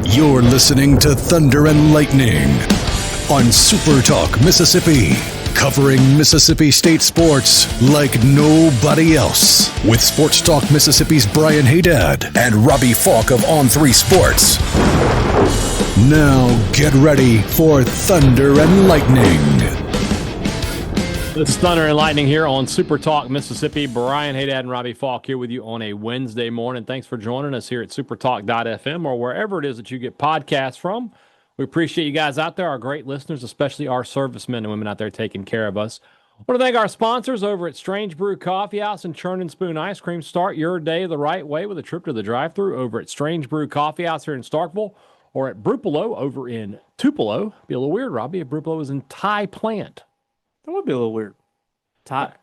You're listening to Thunder and Lightning on SuperTalk Mississippi, covering Mississippi State sports like nobody else. With Sports Talk Mississippi's Brian Haydad and Robbie Falk of On3 Sports. Now get ready for Thunder and Lightning. It's Thunder and Lightning here on Super Talk Mississippi. Brian Haydad and Robbie Falk here with you on a Wednesday morning. Thanks for joining us here at supertalk.fm or wherever it is that you get podcasts from. We appreciate you guys out there, our great listeners, especially our servicemen and women out there taking care of us. I want to thank our sponsors over at Strange Brew Coffee House and Churn and Spoon Ice Cream. Start your day the right way with a trip to the drive-thru over at Strange Brew Coffee House here in Starkville or at Brupolo over in Tupelo. Be a little weird, Robbie, if Brupolo is in Thai Plant. That would be a little weird. Tie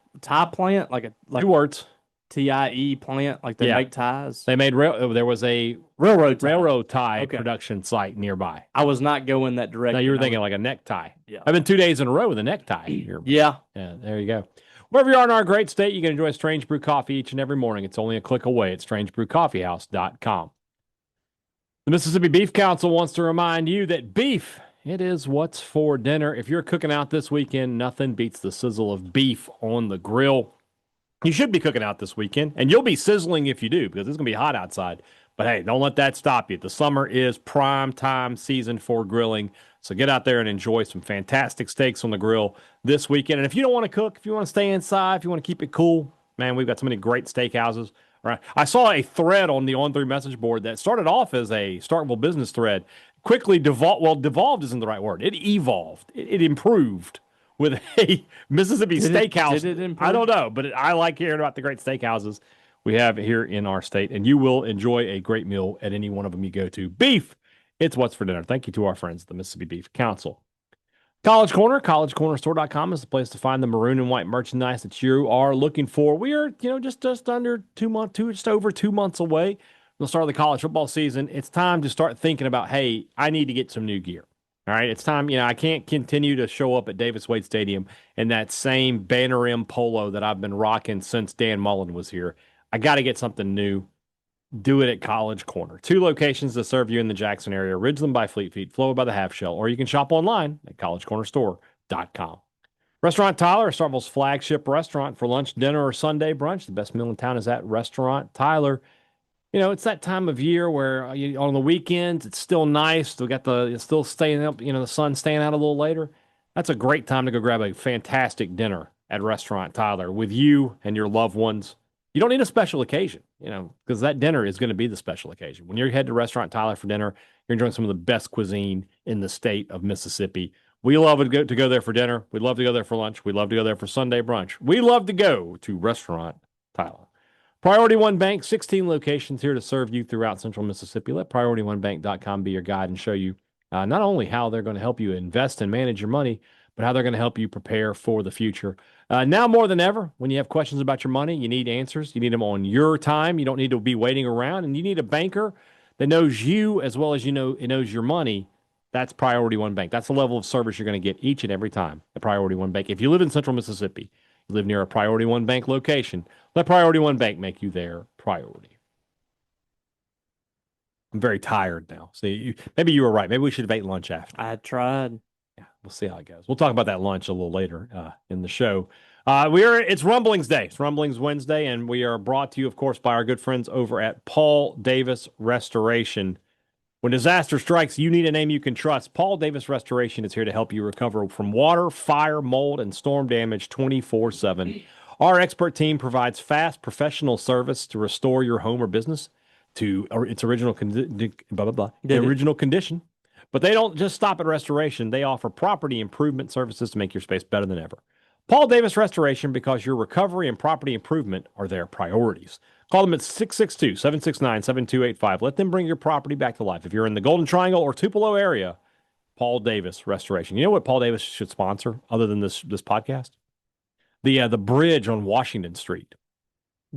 plant, like 2 words. TIE plant, like they make ties. They made there was a railroad tie production site nearby. I was not going that direction. No, you were thinking like a necktie. Yeah. I've been 2 days in a row with a necktie. Yeah. There you go. Wherever you are in our great state, you can enjoy Strange Brew Coffee each and every morning. It's only a click away at strangebrewcoffeehouse.com. The Mississippi Beef Council wants to remind you that beef, it is what's for dinner. If you're cooking out this weekend, nothing beats the sizzle of beef on the grill. You should be cooking out this weekend, and you'll be sizzling if you do, because it's going to be hot outside. But hey, don't let that stop you. The summer is prime time season for grilling, so get out there and enjoy some fantastic steaks on the grill this weekend. And if you don't want to cook, if you want to stay inside, if you want to keep it cool, man, we've got so many great steakhouses. Right. I saw a thread on the On3 message board that started off as a Starkville business thread, quickly devolved isn't the right word. It evolved. It improved with a Mississippi steakhouse. Did it improve? I don't know, but I like hearing about the great steakhouses we have here in our state, and you will enjoy a great meal at any one of them you go to. Beef, it's what's for dinner. Thank you to our friends at the Mississippi Beef Council. College Corner, collegecornerstore.com is the place to find the maroon and white merchandise that you are looking for. We are, just under 2 months, just over 2 months away. We'll start the college football season. It's time to start thinking about, hey, I need to get some new gear. All right, it's time. I can't continue to show up at Davis Wade Stadium in that same Banner M polo that I've been rocking since Dan Mullen was here. I got to get something new. Do it at College Corner. 2 locations that serve you in the Jackson area, Ridgeland by Fleet Feet, Flowood by the Half Shell, or you can shop online at collegecornerstore.com. Restaurant Tyler, Starkville's flagship restaurant for lunch, dinner, or Sunday brunch. The best meal in town is at Restaurant Tyler. It's that time of year where on the weekends it's still nice. It's still staying up, the sun staying out a little later. That's a great time to go grab a fantastic dinner at Restaurant Tyler with you and your loved ones. You don't need a special occasion, because that dinner is going to be the special occasion. When you head to Restaurant Tyler for dinner, you're enjoying some of the best cuisine in the state of Mississippi. We love to go there for dinner. We'd love to go there for lunch. We'd love to go there for Sunday brunch. We love to go to Restaurant Tyler. Priority One Bank, 16 locations here to serve you throughout central Mississippi. Let PriorityOneBank.com be your guide and show you not only how they're going to help you invest and manage your money, but how they're going to help you prepare for the future. Now more than ever, when you have questions about your money, you need answers. You need them on your time. You don't need to be waiting around, and you need a banker that knows you as well as it knows your money. That's Priority One Bank. That's the level of service you're going to get each and every time at Priority One Bank. If you live in central Mississippi, you live near a Priority One Bank location, let Priority One Bank make you their priority. I'm very tired now. See, maybe you were right. Maybe we should have ate lunch after. I tried. Yeah, we'll see how it goes. We'll talk about that lunch a little later in the show. It's Rumblings Day. It's Rumblings Wednesday, and we are brought to you, of course, by our good friends over at Paul Davis Restoration. When disaster strikes, you need a name you can trust. Paul Davis Restoration is here to help you recover from water, fire, mold, and storm damage 24/7. Our expert team provides fast, professional service to restore your home or business to its original original condition. But they don't just stop at restoration. They offer property improvement services to make your space better than ever. Paul Davis Restoration, because your recovery and property improvement are their priorities. Call them at 662-769-7285. Let them bring your property back to life. If you're in the Golden Triangle or Tupelo area, Paul Davis Restoration. You know what Paul Davis should sponsor other than this podcast? The bridge on Washington Street.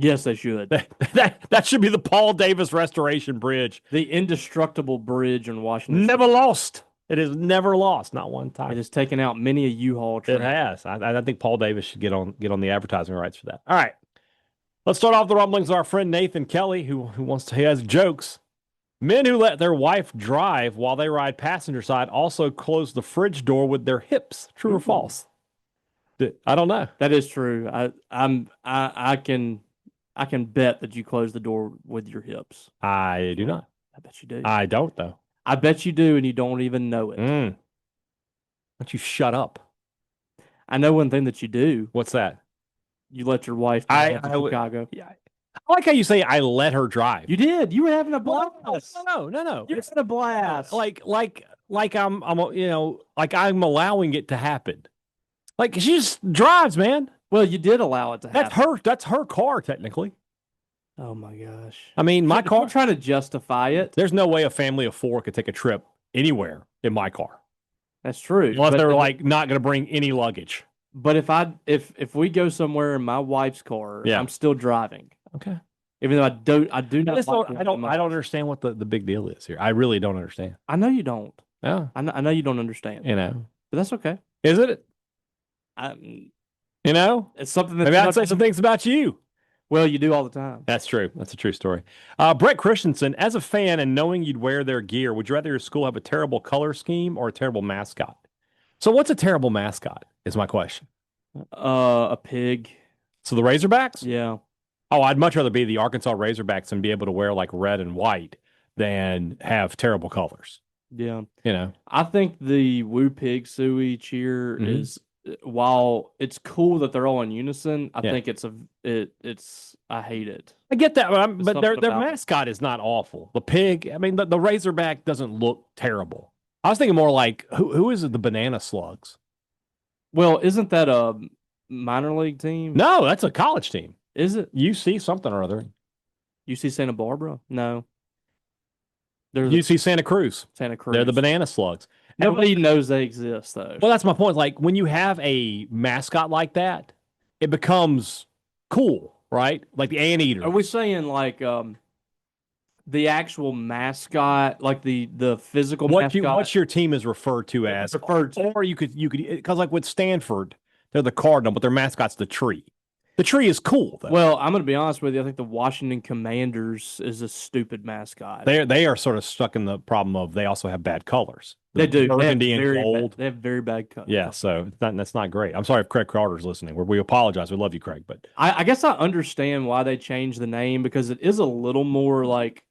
Yes, they should. That should be the Paul Davis Restoration Bridge. The indestructible bridge on Washington Never lost. It has never lost, not one time. It has taken out many a U-Haul truck. It has. I think Paul Davis should get on the advertising rights for that. All right. Let's start off the rumblings with our friend Nathan Kelly, who has jokes. Men who let their wife drive while they ride passenger side also close the fridge door with their hips. True or false? I don't know. That is true. I can bet that you close the door with your hips. I do not. I bet you do. I don't, though. I bet you do, and you don't even know it. Why don't you shut up? I know one thing that you do. What's that? You let your wife drive to Chicago. Yeah. I like how you say I let her drive. You did. You were having a blast. No. You were having a blast. Like I'm like I'm allowing it to happen. Like she just drives, man. Well, you did allow it to happen. That's her car, technically. Oh my gosh. I mean, my car. I'm trying to justify it. There's no way a family of 4 could take a trip anywhere in my car. That's true. Unless they're like not going to bring any luggage. But if we go somewhere in my wife's car, I'm still driving. Okay. Even though I do not. I don't understand what the big deal is here. I really don't understand. I know you don't. Yeah. I know you don't understand. But that's okay. Is it? It's something that maybe I'd say some things about you. Well, you do all the time. That's true. That's a true story. Brett Christensen, as a fan and knowing you'd wear their gear, would you rather your school have a terrible color scheme or a terrible mascot? So what's a terrible mascot is my question. A pig. So the Razorbacks? Yeah. Oh, I'd much rather be the Arkansas Razorbacks and be able to wear like red and white than have terrible colors. Yeah. I think the Woo Pig Suey cheer is, while it's cool that they're all in unison, I think it's I hate it. I get that, but their mascot is not awful. The pig, I mean, the Razorback doesn't look terrible. I was thinking more like, who is it, the Banana Slugs? Well, isn't that a minor league team? No, that's a college team. Is it? UC something or other. UC Santa Barbara? No. UC Santa Cruz. Santa Cruz. They're the Banana Slugs. Nobody knows they exist, though. Well, that's my point. Like, when you have a mascot like that, it becomes cool, right? Like the Anteater. Are we saying like the actual mascot, like the physical mascot? What your team is referred to as. Or you could because like with Stanford, they're the Cardinal, but their mascot's the tree. The tree is cool, though. Well, I'm going to be honest with you. I think the Washington Commanders is a stupid mascot. They are sort of stuck in the problem of they also have bad colors. They do. Burgundy and gold. They have very bad colors. Yeah, so that's not great. I'm sorry if Craig Carter's listening. We apologize. We love you, Craig. But I guess I understand why they changed the name, because it is a little more like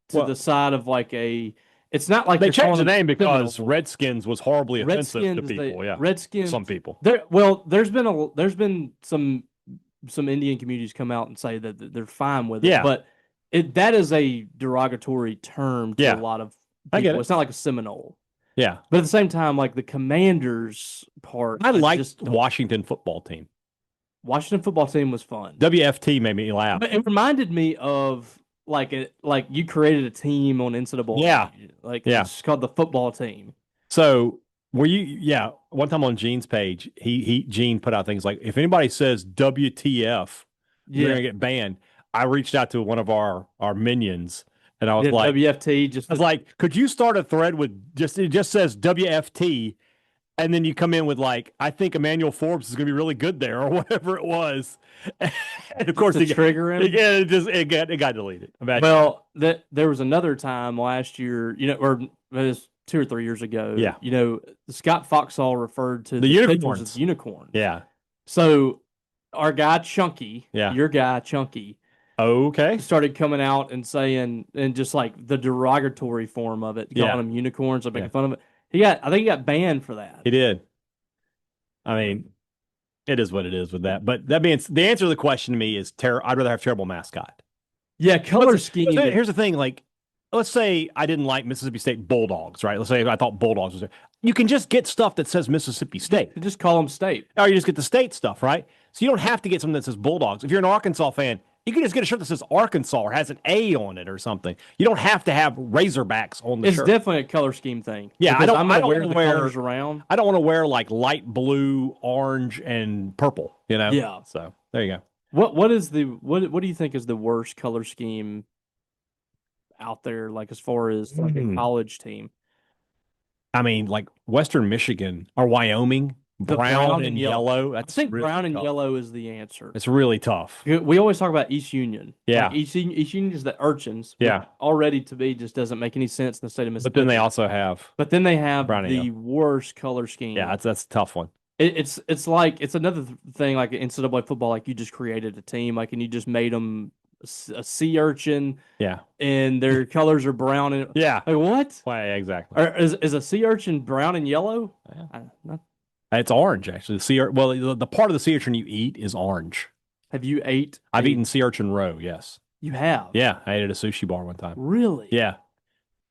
the side of like a. It's not like they changed the name because Redskins was horribly offensive to people. Redskins, some people. There's been some Indian communities come out and say that they're fine with it. Yeah. But that is a derogatory term to a lot of people. I get it. It's not like a Seminole. Yeah. But at the same time, like the Commanders part. I liked the Washington football team. Washington football team was fun. WFT made me laugh. But it reminded me of like you created a team on NCAA. Yeah. It's called the football team. So one time on Gene's page, Gene put out things like, if anybody says WTF, you're gonna get banned. I reached out to one of our minions and I was like, WFT. I was like, could you start a thread with it just says WFT, and then you come in with like, I think Emmanuel Forbes is gonna be really good there, or whatever it was. And of course, trigger him. It got deleted. Imagine. Well, there was another time last year, or it was 2 or 3 years ago. Yeah. Scott Foxall referred to the unicorns as unicorns. Yeah. So our guy Chunky, your guy Chunky, started coming out and saying, and just like the derogatory form of it, calling them unicorns, like making fun of it. I think he got banned for that. He did. I mean, it is what it is with that. But that means the answer to the question to me is I'd rather have terrible mascot. Yeah, color scheme. Here's the thing, like, let's say I didn't like Mississippi State Bulldogs, right? Let's say I thought Bulldogs was there. You can just get stuff that says Mississippi State. You just call them State. Or you just get the State stuff, right? So you don't have to get something that says Bulldogs. If you're an Arkansas fan, you can just get a shirt that says Arkansas or has an A on it or something. You don't have to have Razorbacks on the shirt. It's definitely a color scheme thing. Yeah, I don't want to wear colors around. I don't want to wear like light blue, orange, and purple. Yeah. So there you go. What do you think is the worst color scheme out there? Like as far as like a college team. I mean, like Western Michigan or Wyoming brown and yellow. I think really brown and tough. yellow is the answer. It's really tough. We always talk about East Union. Yeah. Like East Union is the urchins. Yeah. Already to me just doesn't make any sense in the state of Mississippi. But then they also have. But then they have brown and the yellow. worst color scheme. Yeah, that's a tough one. It's like it's another thing like NCAA football. Like you just created a team, like and you just made them a sea urchin. Yeah. And their colors are brown and yeah. Like what? Why exactly? Or is a sea urchin brown and yellow? Yeah. It's orange actually. The part of the sea urchin you eat is orange. Have you ate? I've eaten sea urchin roe. Yes. You have? Yeah, I ate at a sushi bar one time. Really? Yeah.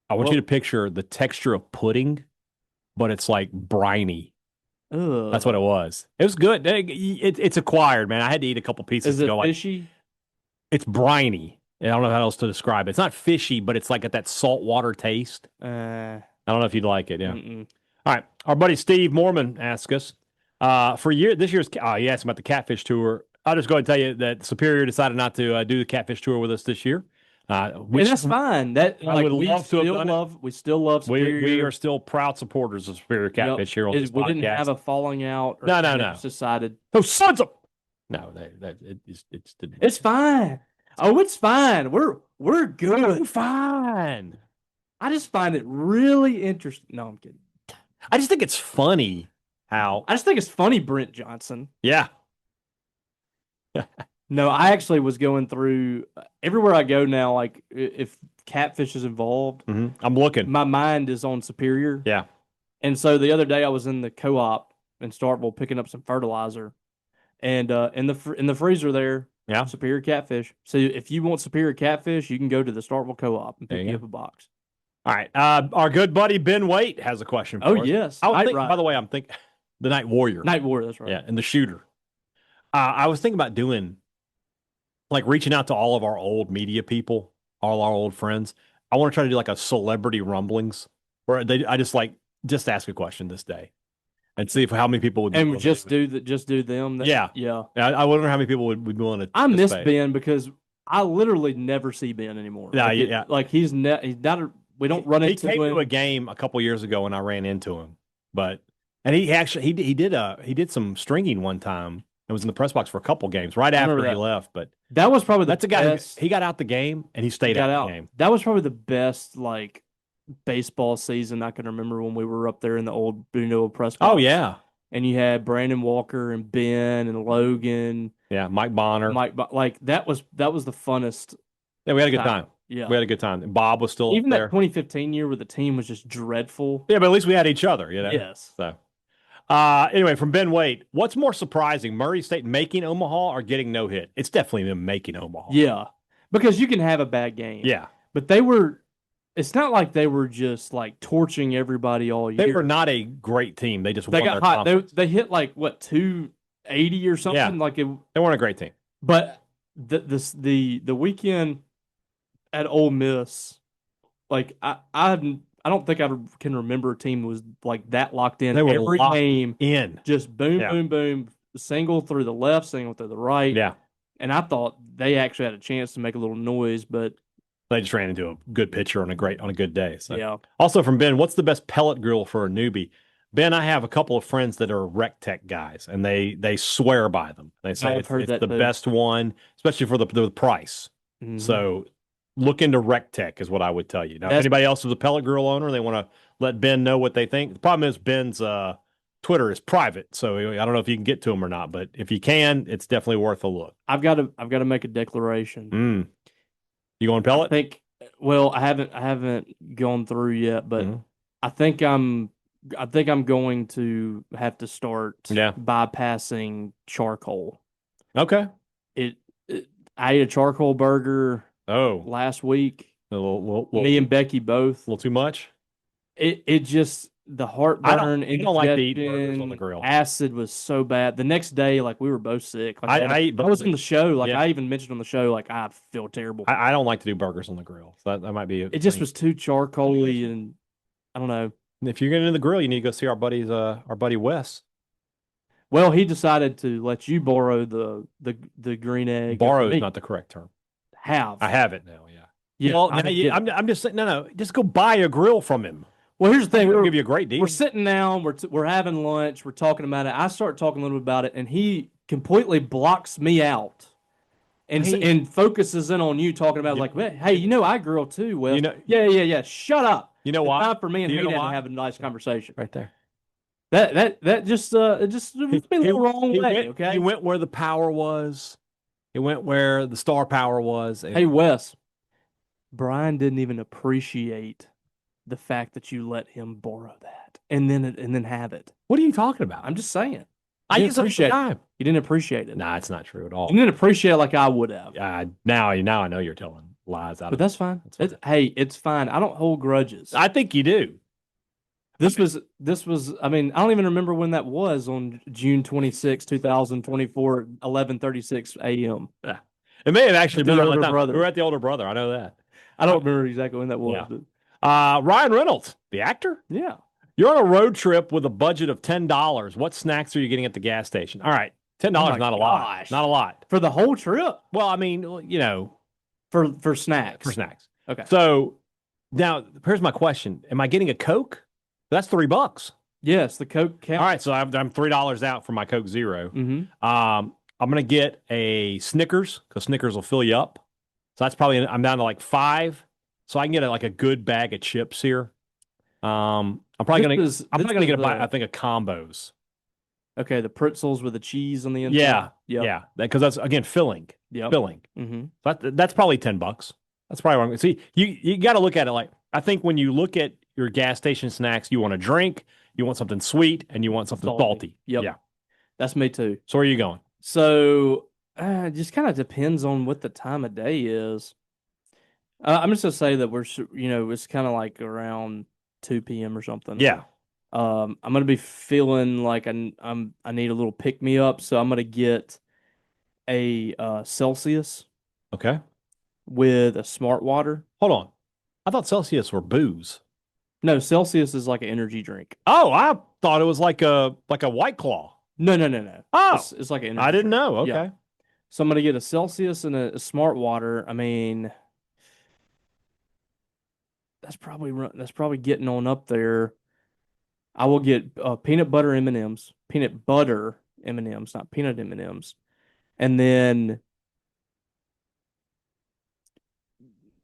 I want you to picture the texture of pudding, but it's like briny. Ugh. That's what it was. It was good. It's acquired, man. I had to eat a couple pieces. Is it fishy? It's briny. I don't know how else to describe it. It's not fishy, but it's like got that saltwater taste. I don't know if you'd like it. Yeah. All right. Our buddy Steve Mormon asked us this year's. He asked about the catfish tour. I'll just go ahead and tell you that Superior decided not to do the catfish tour with us this year. And that's fine. We still love Superior. We are still proud supporters of Superior Catfish here on this podcast. We didn't have a falling out. No. Decided. Those sons of. No, it's fine. Oh, it's fine. We're good. We're fine. I just find it really interesting. No, I'm kidding. I just think it's funny how. I just think it's funny, Brent Johnson. Yeah. No, I actually was going through everywhere I go now. Like if catfish is involved, I'm looking. My mind is on Superior. Yeah. And so the other day I was in the co-op in Starkville picking up some fertilizer, and in the freezer there, Superior Catfish. So if you want Superior Catfish, you can go to the Starkville co-op and pick you up a box. All right. Our good buddy Ben Waite has a question for us. Oh yes. By the way, I'm thinking the Night Warrior. Night Warrior. That's right. Yeah, and the shooter. I was thinking about doing. Like reaching out to all of our old media people, all our old friends. I want to try to do like a celebrity rumblings where I just ask a question this day and see how many people would be and just do them. Yeah. I wonder how many people would be willing to. I miss Ben because I literally never see Ben anymore. Yeah, he's not. We don't run into him. He came to a game a couple years ago and I ran into him, and he did some stringing one time. It was in the press box for a couple games right after he left, but that was probably that's a guy. He got out the game and he stayed out the game. That was probably the best baseball season I can remember when we were up there in the old Boonville press box. Oh yeah, and you had Brandon Walker and Ben and Logan. Yeah, Mike Bonner. That was the funnest. Yeah, we had a good time. Yeah, we had a good time. And Bob was still even there. That 2015 year where the team was just dreadful. Yeah, but at least we had each other. You know. Yes. So. Anyway, from Ben Waite, what's more surprising, Murray State making Omaha or getting no hit? It's definitely them making Omaha. Yeah, because you can have a bad game. Yeah, but it's not like they were just torching everybody all year. They were not a great team. They just got hot. They hit 280 or something. Yeah. They weren't a great team. But the weekend at Ole Miss, I don't think I can remember a team that was that locked in. They were every locked game in. Just boom, boom, boom, single through the left, single through the right. Yeah. And I thought they actually had a chance to make a little noise, but they just ran into a good pitcher on a good day. So. Yeah. Also from Ben, what's the best pellet grill for a newbie? Ben, I have a couple of friends that are Rec Tech guys, and they swear by them. They say it's the best one, especially for the price. Mm-hmm. So look into Rec Tech is what I would tell you. Now, if anybody else is a pellet grill owner, they want to let Ben know what they think. The problem is Ben's Twitter is private, so I don't know if you can get to him or not. But if you can, it's definitely worth a look. I've got to make a declaration. You going pellet? I haven't gone through yet, but I think I'm going to have to start bypassing charcoal. Okay. I ate a charcoal burger. Last week. Me and Becky both. A little too much? It just, the heartburn. I don't like to eat burgers on the grill. Acid was so bad. The next day, we were both sick. I was in the show. I even mentioned on the show, I feel terrible. I don't like to do burgers on the grill. So that might be it. Just was too charcoaly, and I don't know. If you're getting into the grill, you need to go see our buddy Wes. Well, he decided to let you borrow the green egg. Borrow is not the correct term. I have it now. Yeah. Yeah. Well, I'm just saying, no. Just go buy a grill from him. Well, here's the thing. We'll give you a great deal. We're sitting down. We're having lunch. We're talking about it. I start talking a little bit about it, and he completely blocks me out. And focuses in on you talking about like, hey, I girl too. Well, yeah. Shut up. You know why? Time for me and he didn't have a nice conversation right there. That just it went me the wrong way. Okay, he went where the power was. He went where the star power was. Hey Wes, Brian didn't even appreciate the fact that you let him borrow that and then have it. What are you talking about? I'm just saying. I use it all the time. You didn't appreciate it. Nah, it's not true at all. You didn't appreciate it like I would have. Now I know you're telling lies out of it. But that's fine. It's fine. I don't hold grudges. I think you do. This was, I mean, I don't even remember when that was on June 26, 2024, 11:36 a.m. Yeah. It may have actually been older brother. We were at the older brother. I know that. I don't remember exactly when that was. Yeah. But... Ryan Reynolds, the actor? Yeah. You're on a road trip with a budget of $10. What snacks are you getting at the gas station? All right. $10 not a lot. Not a lot. For the whole trip? Well, I mean, For snacks. For snacks. Okay. So now here's my question. Am I getting a Coke? That's $3. Yes, the Coke counts. All right, so I'm $3 out for my Coke Zero. Mm-hmm. I'm gonna get a Snickers because Snickers will fill you up. So that's probably I'm down to like $5. So I can get a good bag of chips here. I'm probably gonna get I think a combos. Okay, the pretzels with the cheese on the inside. Yeah, because that's again filling. Yeah, filling. Mm-hmm. That's probably $10. That's probably wrong. See, you got to look at it like I think when you look at your gas station snacks, you want a drink, you want something sweet, and you want something salty. Yep. Yeah, that's me too. So where are you going? So it just kind of depends on what the time of day is. I'm just gonna say that it's kind of like around 2 p.m. or something. Yeah. I'm gonna be feeling like I need a little pick me up, so I'm gonna get a Celsius. Okay. With a smart water. Hold on, I thought Celsius were booze. No, Celsius is like an energy drink. Oh, I thought it was like a White Claw. No. Oh, it's like an energy I didn't drink. know. Okay. Yeah. So I'm gonna get a Celsius and a smart water. I mean, that's probably getting on up there. I will get peanut butter M&Ms, not peanut M&Ms, and then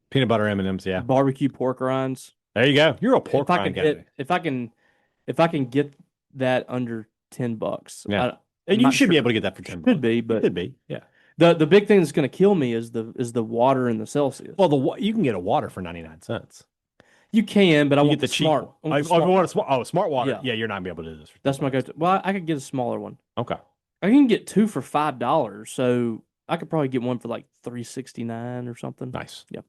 peanut butter M&Ms. Yeah, barbecue pork rinds. There you go. You're a pork rind guy. If I can get that under $10, yeah, and you should be able to get that for $10. Could be. Yeah. The big thing that's going to kill me is the water in the Celsius. Well, you can get a water for 99 cents. You can, but I want the smart. Smart water. Yeah, you're not gonna be able to do this. That's my go-to. Well, I could get a smaller one. Okay. I can get 2 for $5, so I could probably get one for like $3.69 or something. Nice. Yep.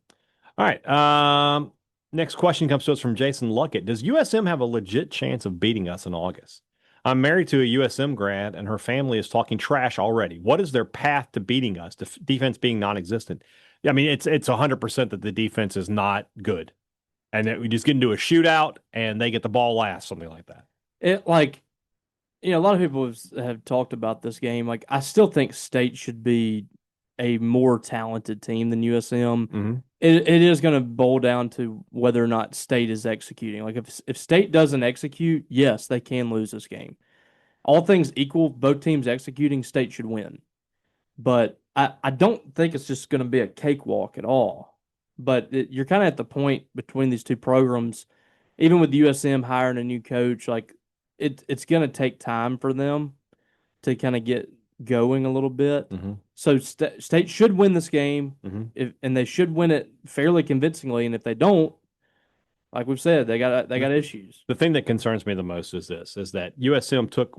All right. Next question comes to us from Jason Luckett. Does USM have a legit chance of beating us in August? I'm married to a USM grad, and her family is talking trash already. What is their path to beating us? Defense being non-existent. I mean, it's 100% that the defense is not good. And that we just get into a shootout and they get the ball last, something like that. A lot of people have talked about this game. Like, I still think State should be a more talented team than USM. Mm-hmm. It is going to boil down to whether or not State is executing. Like, if State doesn't execute, yes, they can lose this game. All things equal, both teams executing, State should win. But I don't think it's just going to be a cakewalk at all. But you're kind of at the point between these two programs, even with USM hiring a new coach, like it's going to take time for them to kind of get going a little bit. Mm-hmm. So State should win this game, and they should win it fairly convincingly. And if they don't, like we've said, they got issues. The thing that concerns me the most is that USM took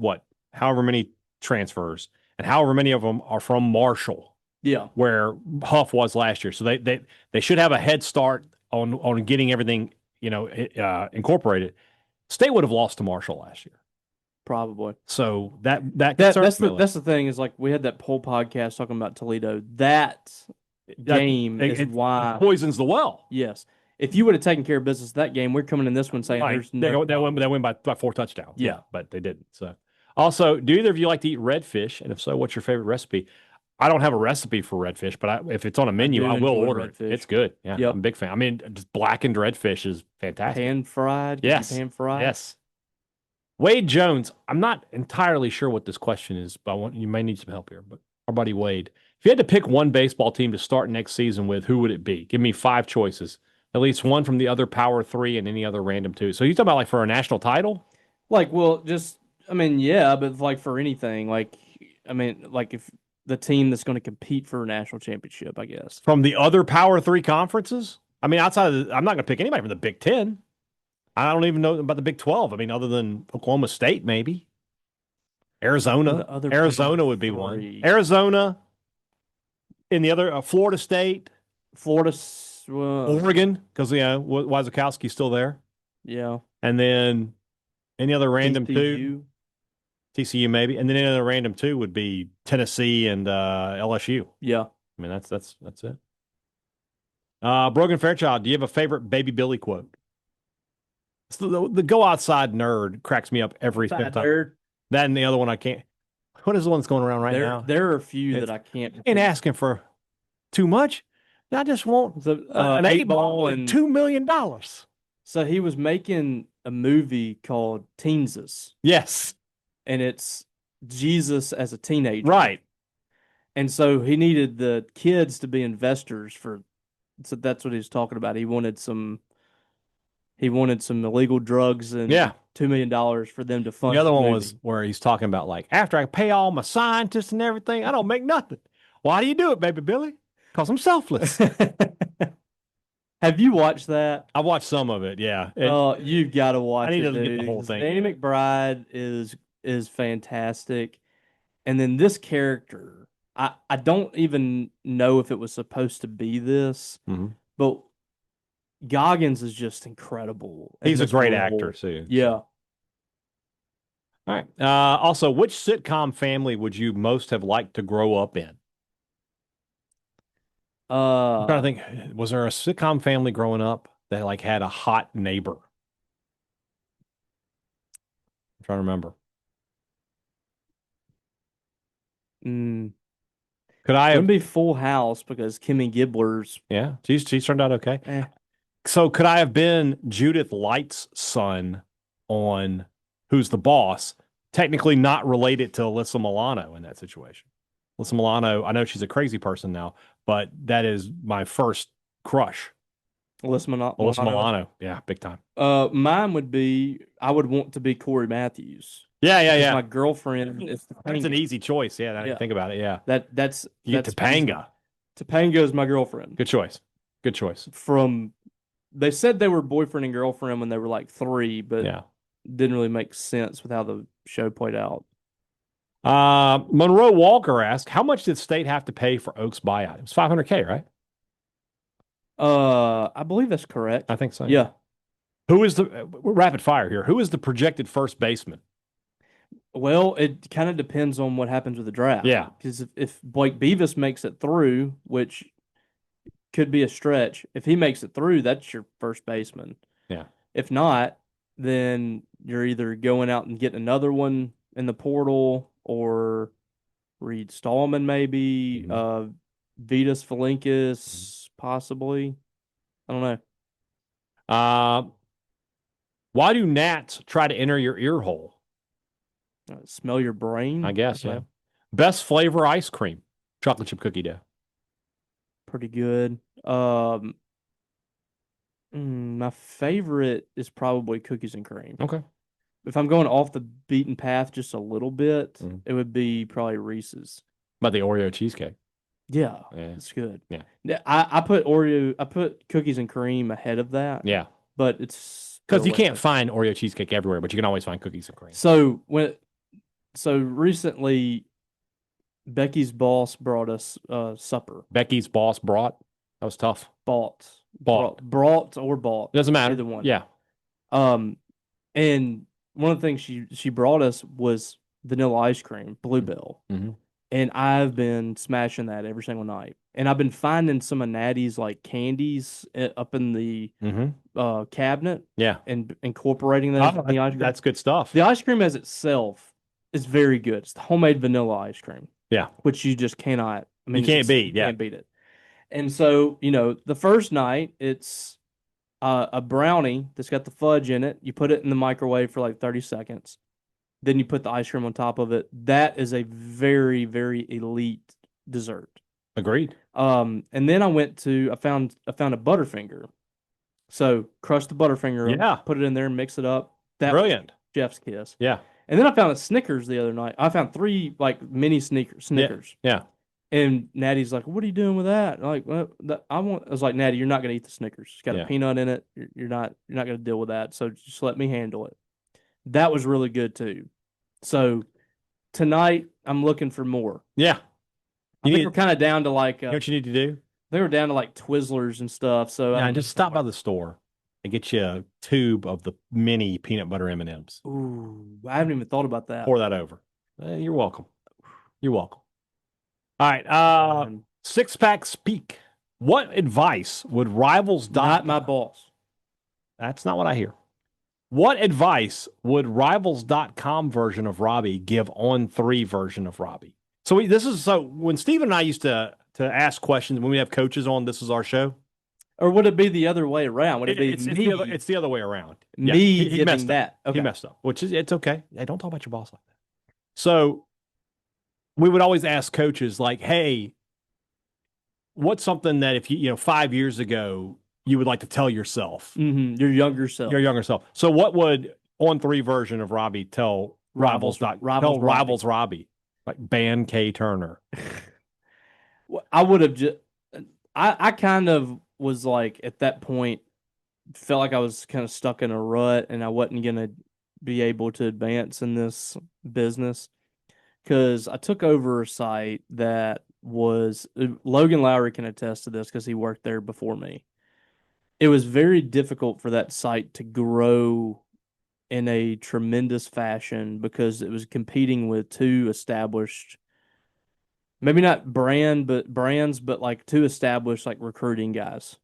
however many transfers, and however many of them are from Marshall. Yeah, where Huff was last year, so they should have a head start on getting everything incorporated. State would have lost to Marshall last year, probably. So that's the thing is, like, we had that poll podcast talking about Toledo. That game is why it poisons the well. Yes, if you would have taken care of business that game, we're coming in this one saying they win by 4 touchdowns. Yeah, but they didn't. So also, do either of you like to eat redfish? And if so, what's your favorite recipe? I don't have a recipe for redfish, but if it's on a menu, I will order it. It's good. Yeah, Yep. I'm a big fan. I mean, just blackened redfish is fantastic. Pan fried. Yes. Pan fried. Yes. Wade Jones. I'm not entirely sure what this question is, but you may need some help here. But our buddy Wade, if you had to pick one baseball team to start next season with, who would it be? Give me 5 choices. At least one from the other Power 3 and any other random 2. So you talking about like for a national title? Like, well, yeah, but like for anything, like if the team that's going to compete for a national championship, I guess. From the other Power 3 conferences? I mean, outside of I'm not going to pick anybody from the Big 10. I don't even know about the Big 12. I mean, other than Oklahoma State, maybe. Arizona. Arizona would be one. Arizona. In the other, Florida State. Oregon, because, Wazakowski's still there. Yeah. And then any other random TCU. 2? TCU maybe. And then any other random 2 would be Tennessee and LSU. Yeah. I mean, that's it. Brogan Fairchild, do you have a favorite Baby Billy quote? The go outside nerd cracks me up every time. Nerd. That and the other one I can't. What is the one that's going around right now? There are a few that I can't. Ain't asking for too much. I just want an 8-ball and $2 million. So he was making a movie called Teensus. Yes. And it's Jesus as a teenager. Right. And so he needed the kids to be investors so that's what he was talking about. He wanted some illegal drugs and $2 million for them to fund. The other one was where he's talking about, like, after I pay all my scientists and everything, I don't make nothing. Why do you do it, baby Billy? Because I'm selfless. Have you watched that? I watched some of it, yeah. You've got to watch it. I need to get the whole thing. Danny McBride is fantastic. And then this character, I don't even know if it was supposed to be this, but Goggins is just incredible. He's a great actor, too. Yeah. All right. Also, which sitcom family would you most have liked to grow up in? I'm trying to think. Was there a sitcom family growing up that like had a hot neighbor? I'm trying to remember. Could I have? Wouldn't be Full House because Kimmy Gibbler's. Yeah, she's turned out okay. So could I have been Judith Light's son on Who's the Boss? Technically not related to Alyssa Milano in that situation. Alyssa Milano, I know she's a crazy person now, but that is my first crush. Alyssa Milano. Yeah, big time. Mine would be, I would want to be Corey Matthews. Yeah. My girlfriend is Topanga. That's an easy choice. Yeah, I didn't think about it. Yeah. That's Topanga. Topanga is my girlfriend. Good choice. They said they were boyfriend and girlfriend when they were like 3, but didn't really make sense with how the show played out. Monroe Walker asked, how much did State have to pay for Oak's buyout? It was $500K, right? I believe that's correct. I think so. Yeah. Who is rapid fire here? Who is the projected first baseman? Well, it kind of depends on what happens with the draft. Yeah. Because if Blake Beavis makes it through, which could be a stretch, if he makes it through, that's your first baseman. Yeah. If not, then you're either going out and getting another one in the portal or Reed Stallman maybe, Vitas Felinkis possibly. I don't know. Why do gnats try to enter your ear hole? Smell your brain? I guess, yeah. Best flavor ice cream? Chocolate chip cookie dough. Pretty good. My favorite is probably cookies and cream. Okay. If I'm going off the beaten path just a little bit, it would be probably Reese's. About the Oreo cheesecake? Yeah, it's good. Yeah. I put cookies and cream ahead of that. Yeah. But it's because you can't find Oreo cheesecake everywhere, but you can always find cookies and cream. So recently, Becky's boss brought us supper. Becky's boss brought? That was tough. Brought or bought. Doesn't matter. Either one. Yeah. And one of the things she brought us was vanilla ice cream, Bluebell. Mm-hmm. And I've been smashing that every single night. And I've been finding some of Natty's like candies up in the cabinet. Yeah. And incorporating that in the ice cream. That's good stuff. The ice cream as itself is very good. It's the homemade vanilla ice cream. Yeah. Which you just cannot. I mean, you can't beat. You can't beat it. And so, the first night, it's a brownie that's got the fudge in it. You put it in the microwave for like 30 seconds. Then you put the ice cream on top of it. That is a very, very elite dessert. Agreed. And then I found a Butterfinger. So crush the Butterfinger, put it in there, and mix it up. Brilliant. Chef's kiss. Yeah. And then I found a Snickers the other night. I found 3 like mini Snickers. Yeah. And Natty's like, "What are you doing with that?" Like, I was like, "Natty, you're not gonna eat the Snickers. It's got a peanut in it. You're not gonna deal with that. So just let me handle it." That was really good too. So tonight I'm looking for more. Yeah. I think we're kind of down to like you know what you need to do? They were down to like Twizzlers and stuff. So just stop by the store and get you a tube of the mini peanut butter M&Ms. Ooh, I haven't even thought about that. Pour that over. You're welcome. You're welcome. All right. Six Pack Speak. What advice would Rivals? Not my boss. That's not what I hear. What advice would Rivals.com version of Robbie give on 3 version of Robbie? So when Steven and I used to ask questions when we have coaches on, this is our show. Or would it be the other way around? Would it be me? It's the other way around. Me he messed that. Okay. He messed up, it's okay. Hey, don't talk about your boss like that. So we would always ask coaches like, hey, what's something that if 5 years ago you would like to tell yourself? Mm-hmm. Your younger self. So what would on 3 version of Robbie tell Rivals Robbie? Like ban K Turner. I would have just. I kind of was like at that point, felt like I was kind of stuck in a rut, and I wasn't gonna be able to advance in this business because I took over a site that was Logan Lowry can attest to this because he worked there before me. It was very difficult for that site to grow in a tremendous fashion because it was competing with 2 established, maybe not brands, but like 2 established like recruiting guys,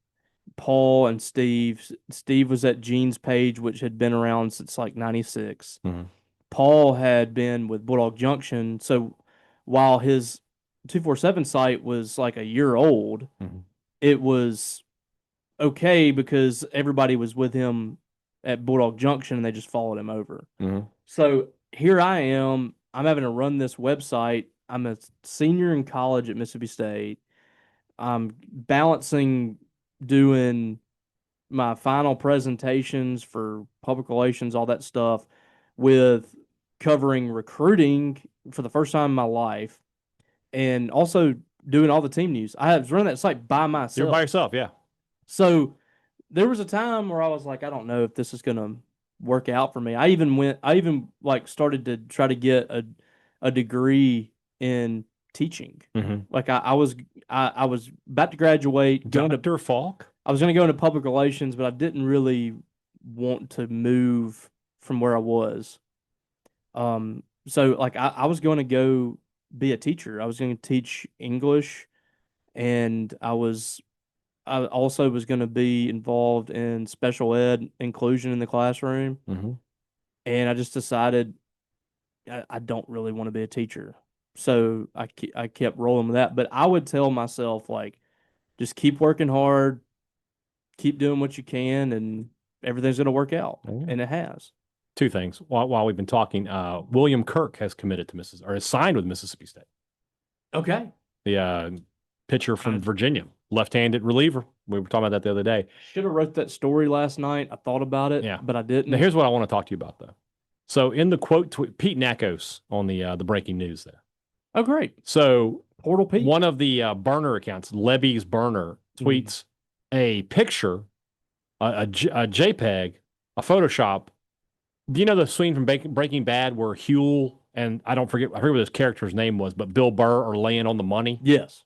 Paul and Steve. Steve was at Gene's Page, which had been around since like 96. Mm-hmm. Paul had been with Bulldog Junction. So while his 247 site was like a year old, it was okay because everybody was with him at Bulldog Junction and they just followed him over. Mm-hmm. So here I am. I'm having to run this website. I'm a senior in college at Mississippi State. I'm balancing doing my final presentations for public relations, all that stuff, with covering recruiting for the first time in my life, and also doing all the team news. I was running that site by myself. You're by yourself, yeah. So there was a time where I was like, I don't know if this is going to work out for me. I even like started to try to get a degree in teaching. Mm-hmm. Like I was about to graduate. Dr. Falk? I was going to go into public relations, but I didn't really want to move from where I was. So like I was going to go be a teacher. I was going to teach English, and I also was going to be involved in special ed inclusion in the classroom. Mm-hmm. And I just decided I don't really want to be a teacher. So I kept rolling with that. But I would tell myself, like, just keep working hard, keep doing what you can, and everything's going to work out. Mm-hmm. And it has. 2 things. While we've been talking, William Kirk has committed to has signed with Mississippi State. Okay. The pitcher from Virginia, left-handed reliever. We were talking about that the other day. Should have wrote that story last night. I thought about it, but I didn't. Now, here's what I want to talk to you about, though. So in the quote, Pete Nakos on the breaking news there. Oh, great. So Portal Pete. One of the burner accounts, Levy's burner, tweets a picture, a JPEG, a Photoshop. Do you know the scene from Breaking Bad where Huel and I forget what his character's name was, but Bill Burr are laying on the money? Yes.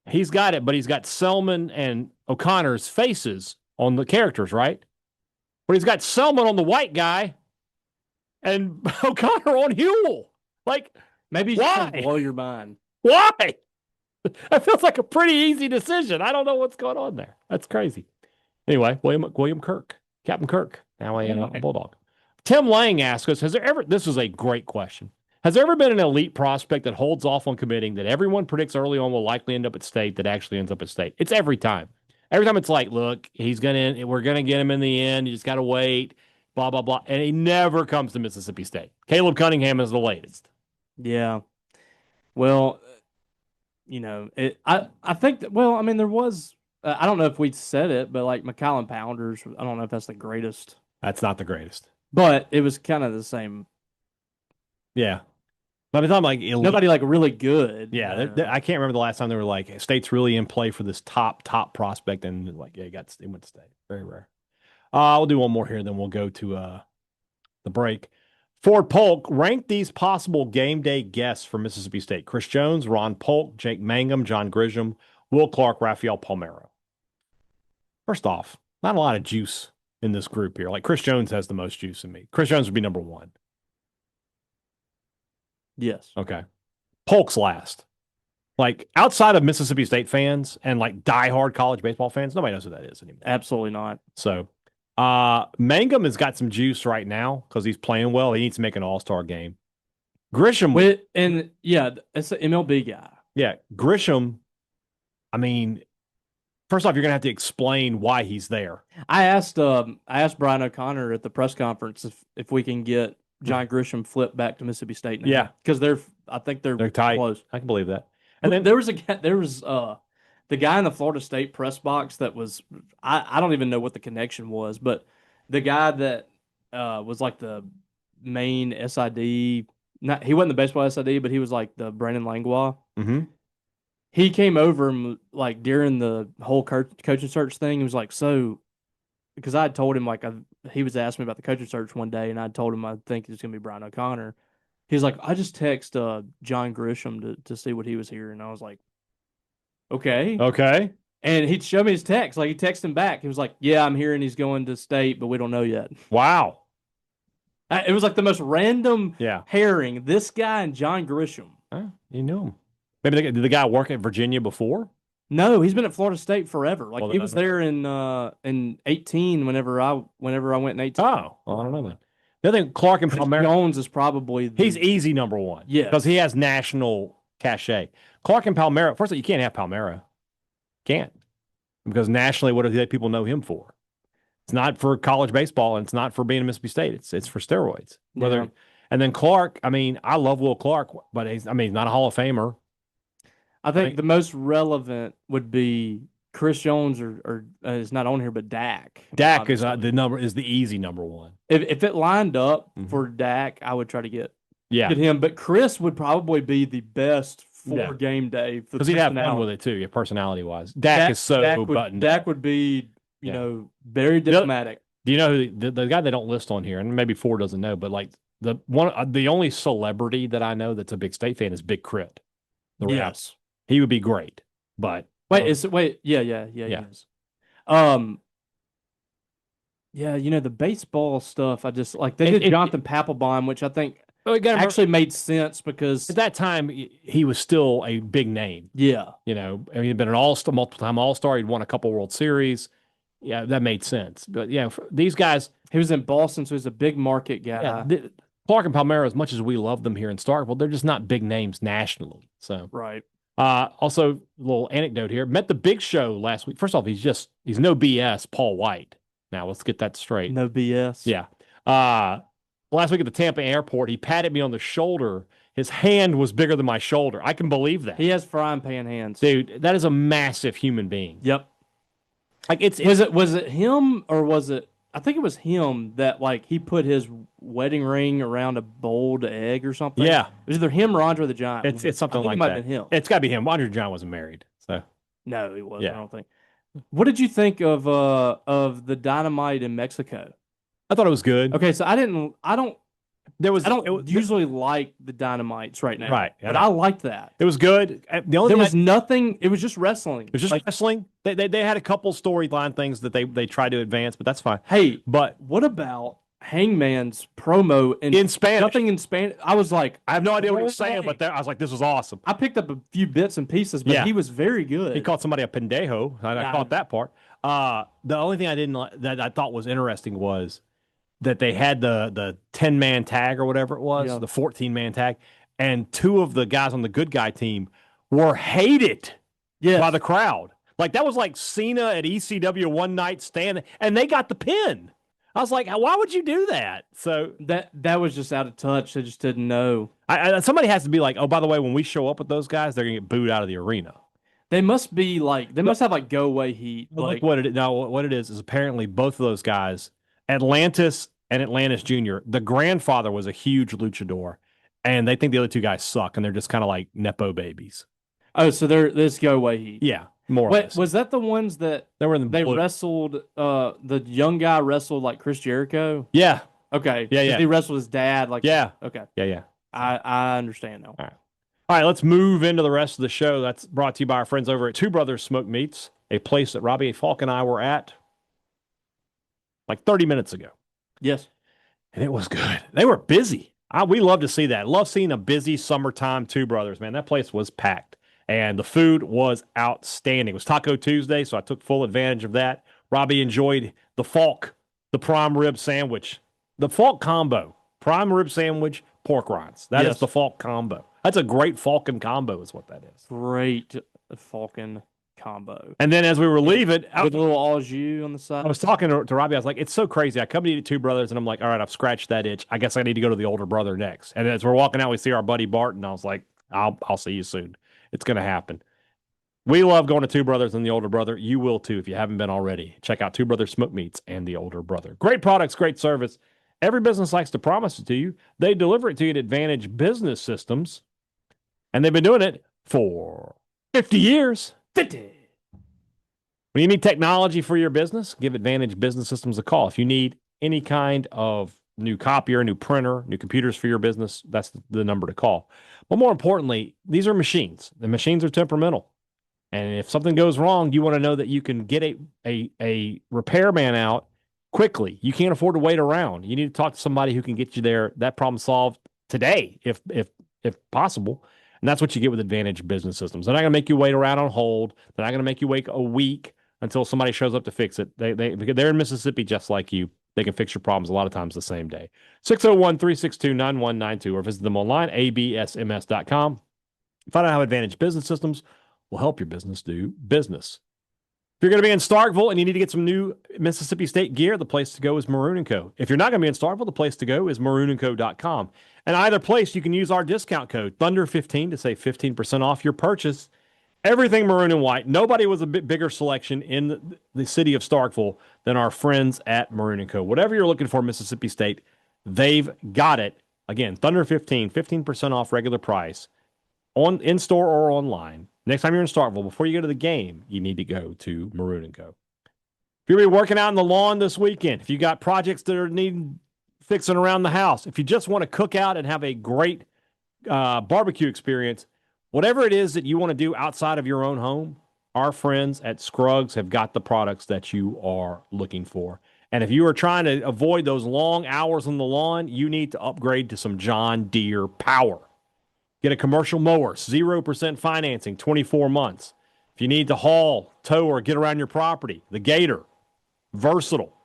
He's got it, but he's got Selman and O'Connor's faces on the characters, right? But he's got Selman on the white guy and O'Connor on Huel. Like, maybe he's just blow your mind. Why? That feels like a pretty easy decision. I don't know what's going on there. That's crazy. Anyway, William Kirk, Captain Kirk, now a Bulldog. Tim Lang asks us, has there ever, this is a great question, Has there ever been an elite prospect that holds off on committing that everyone predicts early on will likely end up at state that actually ends up at state? It's every time. Every time it's like, look, we're gonna get him in the end. You just gotta wait, blah, blah, blah. And he never comes to Mississippi State. Caleb Cunningham is the latest. Yeah. Well, I think that, well, I mean, there was, I don't know if we said it, but like McCallum Pounders, I don't know if that's the greatest. That's not the greatest. But it was kind of the same. Yeah. But it's not like elite. Nobody like really good. Yeah. I can't remember the last time they were like, State's really in play for this top prospect. And like, yeah, he went to State. Very rare. We'll do one more here, then we'll go to the break. Ford Polk ranked these possible game day guests for Mississippi State: Chris Jones, Ron Polk, Jake Mangum, John Grisham, Will Clark, Rafael Palmeiro. First off, not a lot of juice in this group here. Like Chris Jones has the most juice in me. Chris Jones would be number one. Yes. Okay. Polk's last. Like outside of Mississippi State fans and like diehard college baseball fans, nobody knows who that is anymore. Absolutely not. So Mangum has got some juice right now because he's playing well. He needs to make an all-star game. Grisham. It's an MLB guy. Yeah. Grisham, I mean, first off, you're going to have to explain why he's there. I asked Brian O'Connor at the press conference if we can get John Grisham flipped back to Mississippi State now. Yeah. Because I think they're tight. close. I can believe that. And then there was the guy in the Florida State press box that was, I don't even know what the connection was, but the guy that was like the main SID, he wasn't the baseball SID, but he was like the Brandon Langlois. Mm-hmm. He came over and like during the whole coaching search thing, he was like, so, because I had told him he was asking me about the coaching search one day, and I told him I think it's going to be Brian O'Connor. He's like, I just text John Grisham to see what he was here, and I was like, okay. And he'd show me his text. Like, he texted him back. He was like, yeah, I'm hearing he's going to state, but we don't know yet. Wow. It was like the most random pairing. This guy and John Grisham. You knew him. Maybe did the guy work at Virginia before? No, he's been at Florida State forever. Like, he was there in 18 whenever I went in 18. Oh, well, I don't know that. The other thing, Clark and Palmeiro. Jones is probably he's easy number one. Yeah. Because he has national cachet. Clark and Palmeiro, first of all, you can't have Palmeiro. Can't. Because nationally, what do people know him for? It's not for college baseball, and it's not for being a Mississippi State. It's for steroids. And then Clark, I mean, I love Will Clark, but he's not a Hall of Famer. I think the most relevant would be Chris Jones or is not on here, but Dak. Dak is the easy number one. If it lined up for Dak, I would try to get him. But Chris would probably be the best for game day because he'd have fun with it too. Personality wise, Dak is so buttoned. Dak would be very diplomatic. Do you know who the guy they don't list on here, and maybe Ford doesn't know, but like the only celebrity that I know that's a big State fan is Big Crit. Yes. He would be great, but yeah. He is. The baseball stuff. I just like they did Jonathan Papelbon, which I think actually made sense because at that time he was still a big name. Yeah, he'd been an multiple-time All-Star. He'd won a couple World Series. Yeah, that made sense. But yeah, for these guys, he was in Boston, so he's a big market guy. Yeah, Clark and Palmeiro, as much as we love them here in Starkville, they're just not big names nationally. So right. Also, a little anecdote here. Met the Big Show last week. First off, he's no BS Paul White. Now, let's get that straight. No BS. Yeah. Last week at the Tampa airport, he patted me on the shoulder. His hand was bigger than my shoulder. I can believe that. He has frying pan hands. Dude, that is a massive human being. Yep. Like was it him or was it I think it was him that like he put his wedding ring around a boiled egg or something. Yeah. It was either him or Andre the Giant. It's something like that. It might have been him. It's got to be him. Andre the Giant wasn't married. So no, he wasn't. Yeah. I don't think. What did you think of the Dynamite in Mexico? I thought it was good. Okay, so I don't usually like the Dynamites right now. Right. But I liked that. It was good. There was nothing. It was just wrestling. It was just wrestling. They had a couple storyline things that they tried to advance, but that's fine. Hey, but what about Hangman's promo in Spanish? Nothing in Spanish. I was like, I have no idea what he was saying, but I was like, this was awesome. I picked up a few bits and pieces, but he was very good. He called somebody a pendejo, and I caught that part. The only thing I thought was interesting was that they had the 10-man tag or whatever it was, the 14-man tag, and two of the guys on the good guy team were hated by the crowd. Like that was like Cena at ECW one night stand, and they got the pin. I was like, why would you do that? So that was just out of touch. They just didn't know. Somebody has to be like, oh, by the way, when we show up with those guys, they're gonna get booed out of the arena. They must be like they must have like go away heat. Like what it is apparently both of those guys, Atlantis and Atlantis Jr., the grandfather was a huge luchador, and they think the other two guys suck, and they're just kind of like nepo babies. Oh, so they're this go away heat. Yeah. More or less. Was that the ones that they wrestled? The young guy wrestled like Chris Jericho. Yeah. Okay. Yeah. He wrestled his dad. Like Okay. Yeah. I understand now. All right. Let's move into the rest of the show. That's brought to you by our friends over at Two Brothers Smoked Meats, a place that Robbie Falk and I were at like 30 minutes ago. Yes. And it was good. They were busy. We love to see that. Love seeing a busy summertime Two Brothers, man. That place was packed. And the food was outstanding. It was Taco Tuesday, so I took full advantage of that. Robbie enjoyed the Falk, the prime rib sandwich. The Falk combo, prime rib sandwich, pork rinds. That is the Falk combo. That's a great Falcon combo is what that is. Great Falcon combo. And then as we were leaving. With a little au jus on the side. I was talking to Robbie. I was like, it's so crazy. I come to eat at Two Brothers, and I'm like, all right, I've scratched that itch. I guess I need to go to the older brother next. And as we're walking out, we see our buddy Barton. I was like, I'll see you soon. It's going to happen. We love going to Two Brothers and the older brother. You will too if you haven't been already. Check out Two Brothers Smoked Meats and the older brother. Great products, great service. Every business likes to promise it to you. They deliver it to you at Advantage Business Systems, and they've been doing it for 50 years. 50. When you need technology for your business, give Advantage Business Systems a call. If you need any kind of new copier, new printer, new computers for your business, that's the number to call. But more importantly, these are machines. The machines are temperamental. And if something goes wrong, you want to know that you can get a repairman out quickly. You can't afford to wait around. You need to talk to somebody who can get you that problem solved today, if possible. And that's what you get with Advantage Business Systems. They're not going to make you wait around on hold. They're not going to make you wait a week until somebody shows up to fix it. They're in Mississippi just like you. They can fix your problems a lot of times the same day. 601-362-9192 or visit them online, absms.com. Find out how Advantage Business Systems will help your business do business. If you're going to be in Starkville and you need to get some new Mississippi State gear, the place to go is Maroon & Co. If you're not going to be in Starkville, the place to go is maroonandco.com. And either place, you can use our discount code, Thunder15, to save 15% off your purchase. Everything maroon and white. Nobody was a bit bigger selection in the city of Starkville than our friends at Maroon & Co. Whatever you're looking for, Mississippi State, they've got it. Again, Thunder15, 15% off regular price in store or online. Next time you're in Starkville, before you go to the game, you need to go to Maroon & Co. If you're going to be working out in the lawn this weekend, if you got projects that are needing fixing around the house, if you just want to cook out and have a great barbecue experience, whatever it is that you want to do outside of your own home, our friends at Scrugs have got the products that you are looking for. And if you are trying to avoid those long hours on the lawn, you need to upgrade to some John Deere power. Get a commercial mower, 0% financing, 24 months. If you need to haul, tow, or get around your property, the Gator, versatile,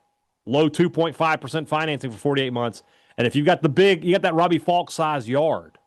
low 2.5% financing for 48 months. And if you've got you got that Robbie Falk size yard,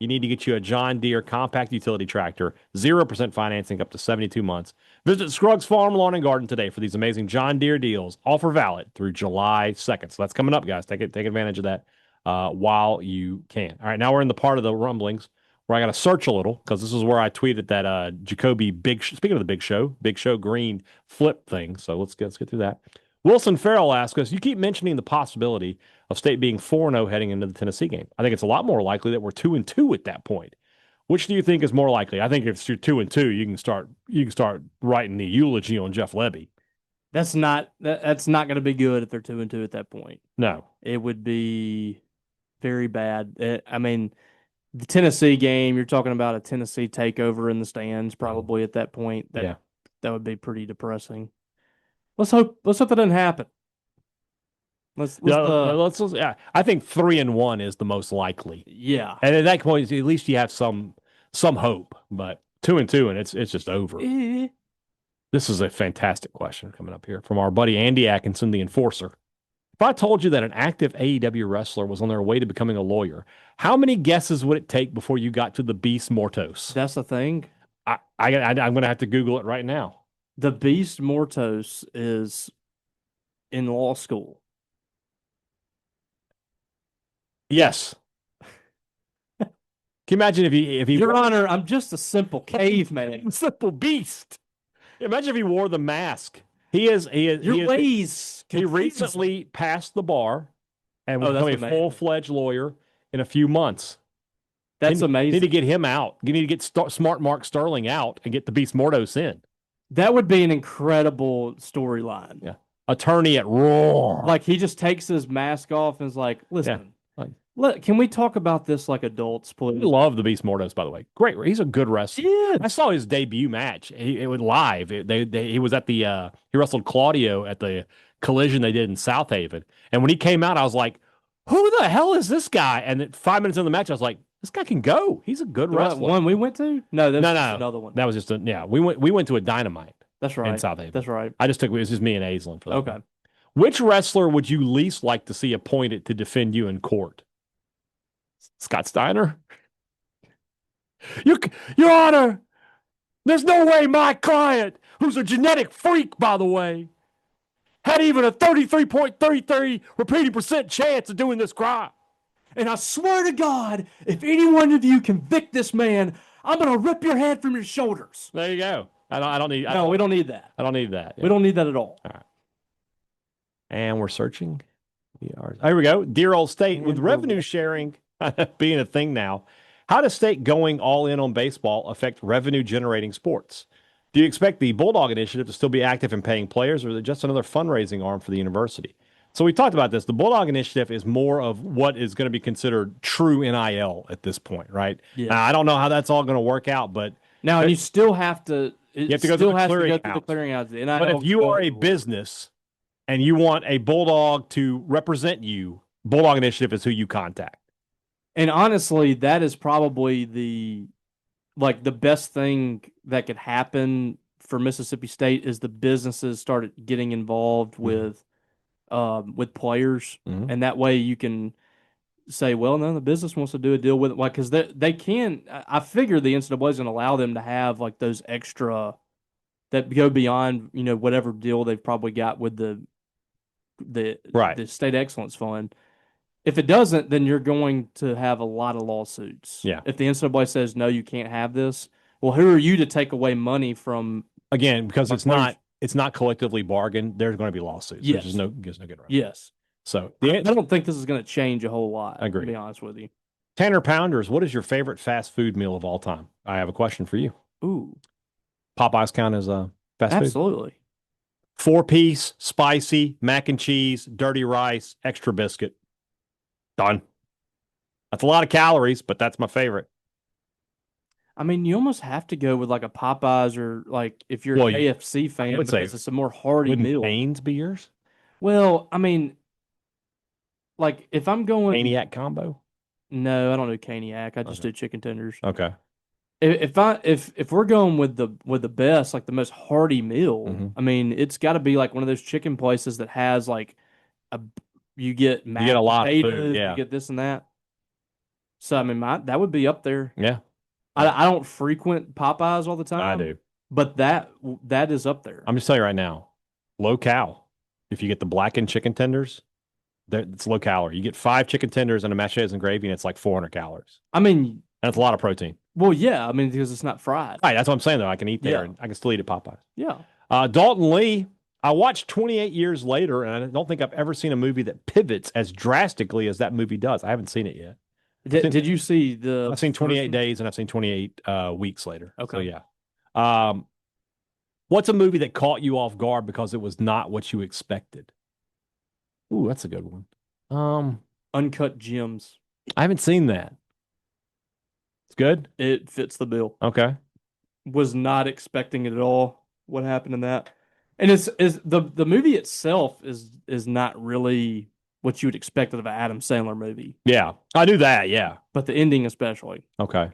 you need to get you a John Deere compact utility tractor, 0% financing up to 72 months. Visit Scruggs Farm, Lawn and Garden today for these amazing John Deere deals. Offer valid through July 2nd. So that's coming up, guys. Take advantage of that while you can. All right, now we're in the part of the rumblings where I got to search a little because this is where I tweeted that Jacoby speaking of the Big Show green flip thing. So let's get through that. Wilson Farrell asks us, you keep mentioning the possibility of State being 4-0 heading into the Tennessee game. I think it's a lot more likely that we're 2-2 at that point. Which do you think is more likely? I think if you're 2-2, you can start writing the eulogy on Jeff Lebby. That's not going to be good if they're 2-2 at that point. No, it would be very bad. The Tennessee game, you're talking about a Tennessee takeover in the stands probably at that point. That would be pretty depressing. Let's hope that doesn't happen. I think 3-1 is the most likely. Yeah, and at that point, at least you have some hope. But 2-2, and it's just over. This is a fantastic question coming up here from our buddy Andy Atkinson, the enforcer. If I told you that an active AEW wrestler was on their way to becoming a lawyer, how many guesses would it take before you got to the Beast Mortos? That's the thing. I'm going to have to Google it right now. The Beast Mortos is in law school. Yes. Can you imagine if he Your Honor, I'm just a simple caveman. Simple beast. Imagine if he wore the mask. He recently passed the bar and will become a full-fledged lawyer in a few months. That's amazing. Need to get him out. You need to get Smart Mark Sterling out and get the Beast Mortos in. That would be an incredible storyline. Yeah. Attorney at Roar. Like he just takes his mask off and is like, listen, can we talk about this like adults, please? I love the Beast Mortos, by the way. Great. He's a good wrestler. Yeah. I saw his debut match. It was live. He was at he wrestled Claudio at the Collision they did in South Haven. And when he came out, I was like, who the hell is this guy? And then 5 minutes in the match, I was like, this guy can go. He's a good wrestler. One we went to? No, another one. That was just we went to a Dynamite. That's right. In South Haven. That's right. It was just me and Aislinn for that. Okay. One. Which wrestler would you least like to see appointed to defend you in court? Scott Steiner? Your Honor, there's no way my client, who's a genetic freak, by the way, had even a 33.33 repeating percent chance of doing this crime. And I swear to God, if any one of you convict this man, I'm going to rip your head from your shoulders. There you go. We don't need that. I don't need that. Yeah. We don't need that at all. All right. And we're searching. Here we go. Dear old state, with revenue sharing being a thing now, how does state going all in on baseball affect revenue generating sports? Do you expect the Bulldog Initiative to still be active in paying players, or is it just another fundraising arm for the university? So we talked about this. The Bulldog Initiative is more of what is going to be considered true NIL at this point, right? Yeah. Now, I don't know how that's all going to work out, but now you still have to. You have to go through the clearinghouse. But if you are a business and you want a Bulldog to represent you, Bulldog Initiative is who you contact. And honestly, that is probably the best thing that could happen for Mississippi State is the businesses started getting involved with players, and that way you can say, well, no, the business wants to do a deal with it, because they can. I figure the NCAA is going to allow them to have like those extra that go beyond whatever deal they've probably got with the State Excellence Fund. If it doesn't, then you're going to have a lot of lawsuits. Yeah. If the NCAA says no, you can't have this. Well, who are you to take away money from? Again, because it's not collectively bargained. There's going to be lawsuits. Yes. There's no good around. Yes. So I don't think this is going to change a whole lot. I agree. To be honest with you. Tanner Pounders, what is your favorite fast food meal of all time? I have a question for you. Ooh. Popeyes count as a fast food? Absolutely. 4-piece, spicy, mac and cheese, dirty rice, extra biscuit. Done. That's a lot of calories, but that's my favorite. I mean, you almost have to go with like a Popeyes or like if you're a KFC fan, because it's a more hearty meal. Cane's be yours? Well, I mean, like if I'm going Caniac combo? No, I don't do Caniac. I just do chicken tenders. Okay. If we're going with the best, like the most hearty meal, I mean, it's got to be like one of those chicken places that has like you get a lot of food, you get this and that. So I mean, that would be up there. Yeah. I don't frequent Popeyes all the time. I do, but that is up there. I'm just telling you right now, low cal. If you get the blackened chicken tenders, it's low calorie. You get 5 chicken tenders and a mashed potatoes and gravy, and it's like 400 calories. I mean, that's a lot of protein. Well, yeah, I mean, because it's not fried. Right, that's what I'm saying, though. I can eat there, and I can still eat at Popeyes. Yeah. Dalton Lee, I watched 28 Years Later, and I don't think I've ever seen a movie that pivots as drastically as that movie does. I haven't seen it yet. Did you see the... I've seen 28 Days, and I've seen 28 Weeks Later. Okay. So, yeah. What's a movie that caught you off guard because it was not what you expected? Ooh, that's a good one. Uncut Gems. I haven't seen that. It's good? It fits the bill. Okay. Was not expecting it at all. What happened in that? And is the movie itself is not really what you would expect of an Adam Sandler movie. Yeah, I knew that. Yeah, but the ending especially. Okay.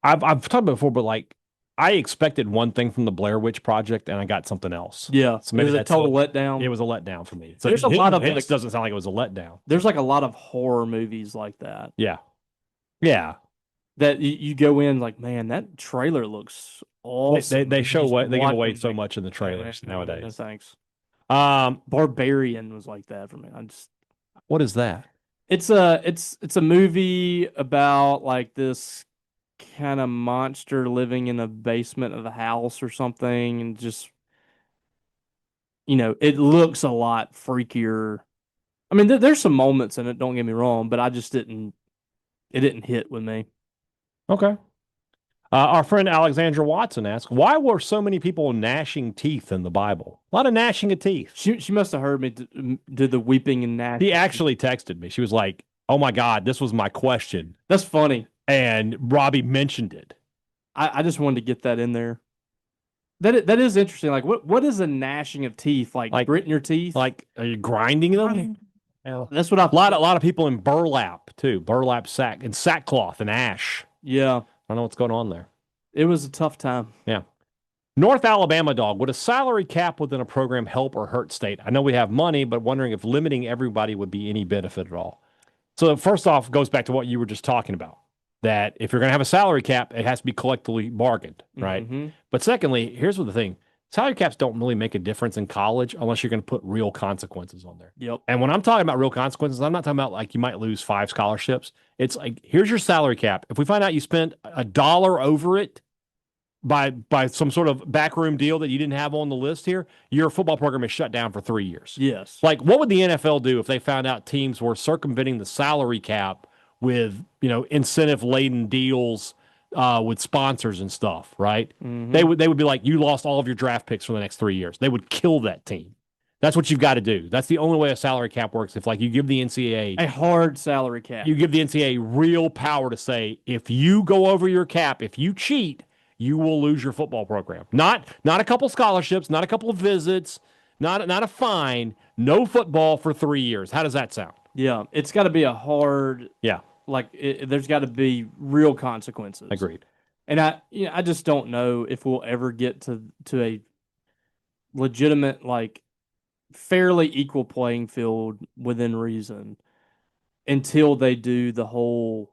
I've talked about it before, but like I expected one thing from the Blair Witch Project, and I got something else. Yeah, so maybe it was a that's total letdown. It was a letdown for me. So there's a lot of it doesn't sound like it was a letdown. There's like a lot of horror movies like that. Yeah, yeah. That you go in like, man, that trailer looks awesome. They show what they give away so much in the trailers nowadays. No thanks. Barbarian was like that for me. What is that? It's a movie about like this kind of monster living in a basement of a house or something, and just it looks a lot freakier. I mean, there's some moments in it, don't get me wrong, but it didn't hit with me. Okay. Our friend Alexandra Watson asked, why were so many people gnashing teeth in the Bible? A lot of gnashing of teeth. She must have heard me do the weeping and gnashing. She actually texted me. She was like, oh my God, this was my question. That's funny. And Robbie mentioned it. I just wanted to get that in there. That is interesting. Like, what is a gnashing of teeth? Like gritting your teeth? Like, are you grinding them? That's what I. A lot of people in burlap too. Burlap sack and sackcloth and ash. Yeah. I don't know what's going on there. It was a tough time. Yeah. North Alabama dog, would a salary cap within a program help or hurt state? I know we have money, but wondering if limiting everybody would be any benefit at all. So first off, goes back to what you were just talking about, that if you're going to have a salary cap, it has to be collectively bargained, right? Mm-hmm. But secondly, here's what the thing. Salary caps don't really make a difference in college unless you're going to put real consequences on there. Yep. And when I'm talking about real consequences, I'm not talking about like you might lose 5 scholarships. It's like, here's your salary cap. If we find out you spent $1 over it by some sort of backroom deal that you didn't have on the list here, your football program is shut down for 3 years. Yes. Like, what would the NFL do if they found out teams were circumventing the salary cap with, incentive-laden deals with sponsors and stuff, right? Mm-hmm. They would be like, you lost all of your draft picks for the next 3 years. They would kill that team. That's what you've got to do. That's the only way a salary cap works. If, like, you give the NCAA a hard salary cap, you give the NCAA real power to say, if you go over your cap, if you cheat, you will lose your football program. Not a couple scholarships, not a couple of visits, not a fine. No football for 3 years. How does that sound? Yeah, it's got to be a hard. Yeah. Like, there's got to be real consequences. Agreed. And I just don't know if we'll ever get to a legitimate, like, fairly equal playing field within reason until they do the whole,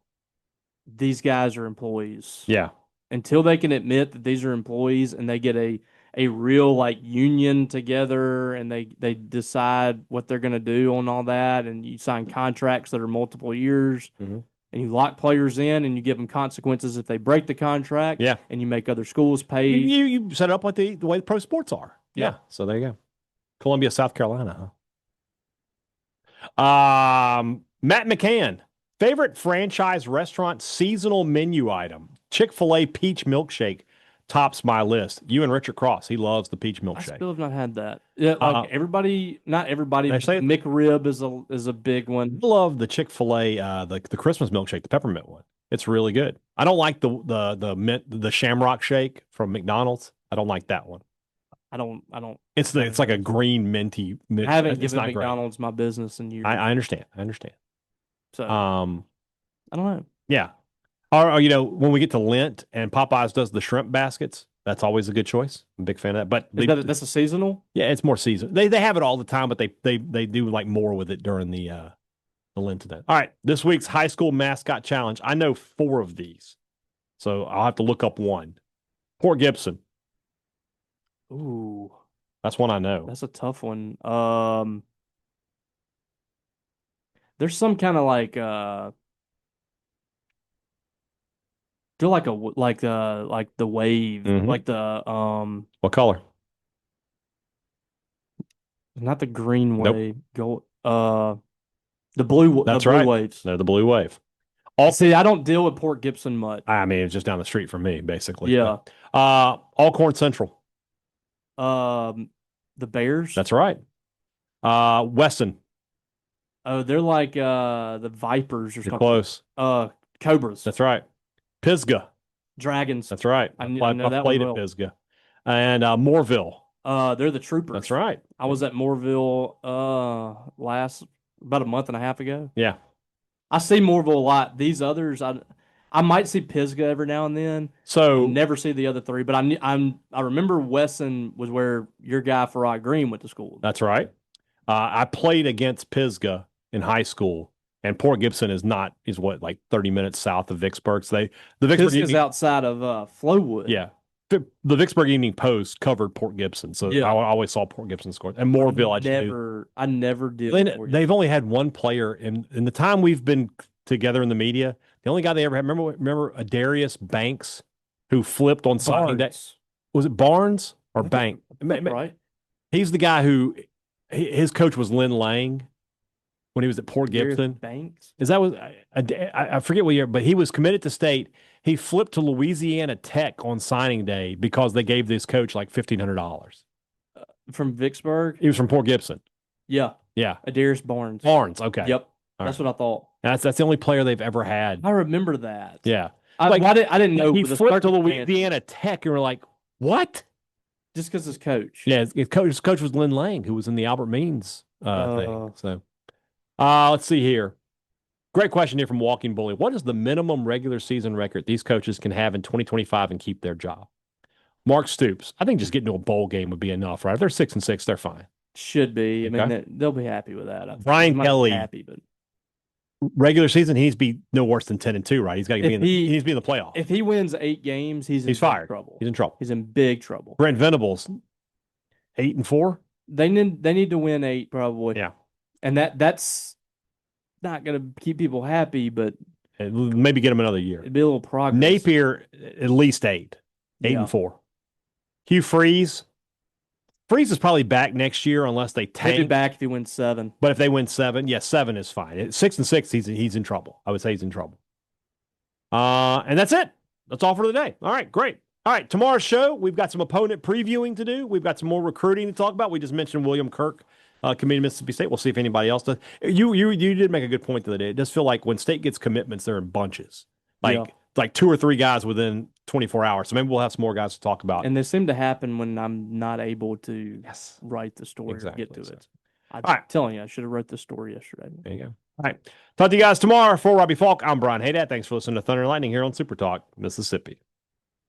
these guys are employees. Yeah. Until they can admit that these are employees and they get a real, like, union together and they decide what they're going to do on all that, and you sign contracts that are multiple years, mm-hmm. and you lock players in and you give them consequences if they break the contract. Yeah. And you make other schools pay. You set it up like the way the pro sports are. Yeah. So there you go. Columbia, South Carolina, huh? Matt McCann, favorite franchise restaurant seasonal menu item. Chick-fil-A peach milkshake tops my list. You and Richard Cross, he loves the peach milkshake. I still have not had that. Yeah, like not everybody. McRib is a big one. I love the Chick-fil-A the Christmas milkshake, the peppermint one. It's really good. I don't like the Shamrock shake from McDonald's. I don't like that one. I don't. It's like a green minty. I haven't given McDonald's my business in years. I understand. So I don't know. Yeah. Or when we get to Lent and Popeyes does the shrimp baskets, that's always a good choice. I'm a big fan of that. But that's a seasonal? Yeah, it's more seasonal. They have it all the time, but they do like more with it during the Lent event. All right, this week's high school mascot challenge. I know 4 of these, so I'll have to look up one. Port Gibson. Ooh, that's one I know. That's a tough one. There's some kind of like they're like the wave, mm-hmm. like the What color? Not the green wave. Nope. The blue. That's the blue right. Waves. They're the blue wave. See, I don't deal with Port Gibson much. I mean, it's just down the street from me, basically. Yeah. Alcorn Central. The Bears. That's right. Weston. Oh, they're like the Vipers or something. Close. Cobras. That's right. Pisgah. Dragons. That's right. I know that played one well. at Pisgah. And Moorville. They're the Troopers. That's right. I was at Moorville about a month and a half ago. Yeah. I see Moorville a lot. These others, I might see Pisgah every now and then. So never see the other three, but I remember Wesson was where your guy Farrah Green went to school. That's right. I played against Pisgah in high school, and Port Gibson is like 30 minutes south of Vicksburg. So the Vicksburg Pisgah's outside of Flowood. Yeah. The Vicksburg Evening Post covered Port Gibson, so I always saw Port Gibson score. And Moorville, I never did. They've only had one player in the time we've been together in the media. The only guy they ever had, remember Adarius Banks, who flipped on signing day? Was it Barnes or Bank? Right. He's the guy who his coach was Lynn Lang when he was at Port Gibson. Banks? I forget what year, but he was committed to state. He flipped to Louisiana Tech on signing day because they gave this coach like $1,500. From Vicksburg? He was from Port Gibson. Yeah. Yeah. Adarius Barnes. Okay. Yep. That's what I thought. That's the only player they've ever had. I remember that. Yeah. I didn't know. He flipped to Louisiana Tech, and we're like, what? Just because his coach. Yeah, his coach was Lynn Lang, who was in the Albert Means thing. So, let's see here. Great question here from Walking Bully. What is the minimum regular season record these coaches can have in 2025 and keep their job? Mark Stoops. I think just getting to a bowl game would be enough, right? If they're 6-6, they're fine. Should be. Okay. I mean, they'll be happy with that. Brian Kelly. Happy, but regular season, he needs to be no worse than 10-2, right? He's got to be he needs to be in the playoff. If he wins 8 games, he's fired. Trouble. He's in trouble. He's in big trouble. Brent Venables, 8-4. They need to win 8 probably. Yeah, and that's not going to keep people happy, but maybe get them another year. It'd be a little progress. Napier, at least 8-4. Hugh Freeze. Freeze is probably back next year unless they tank. He'll be back if he wins 7. But if they win 7, 7 is fine. 6-6, he's in trouble. I would say he's in trouble. And that's it. That's all for today. All right, great. All right, tomorrow's show, we've got some opponent previewing to do. We've got some more recruiting to talk about. We just mentioned William Kirk committing to Mississippi State. We'll see if anybody else does. You did make a good point the other day. It does feel like when State gets commitments, they're in bunches. Like 2 or 3 guys within 24 hours. So maybe we'll have some more guys to talk about. And they seem to happen when I'm not able to write the story or get to it. I'm telling you, I should have wrote the story yesterday. There you go. All right. Talk to you guys tomorrow. For Robbie Falk, I'm Brian Haydad. Thanks for listening to Thunder and Lightning here on Super Talk, Mississippi.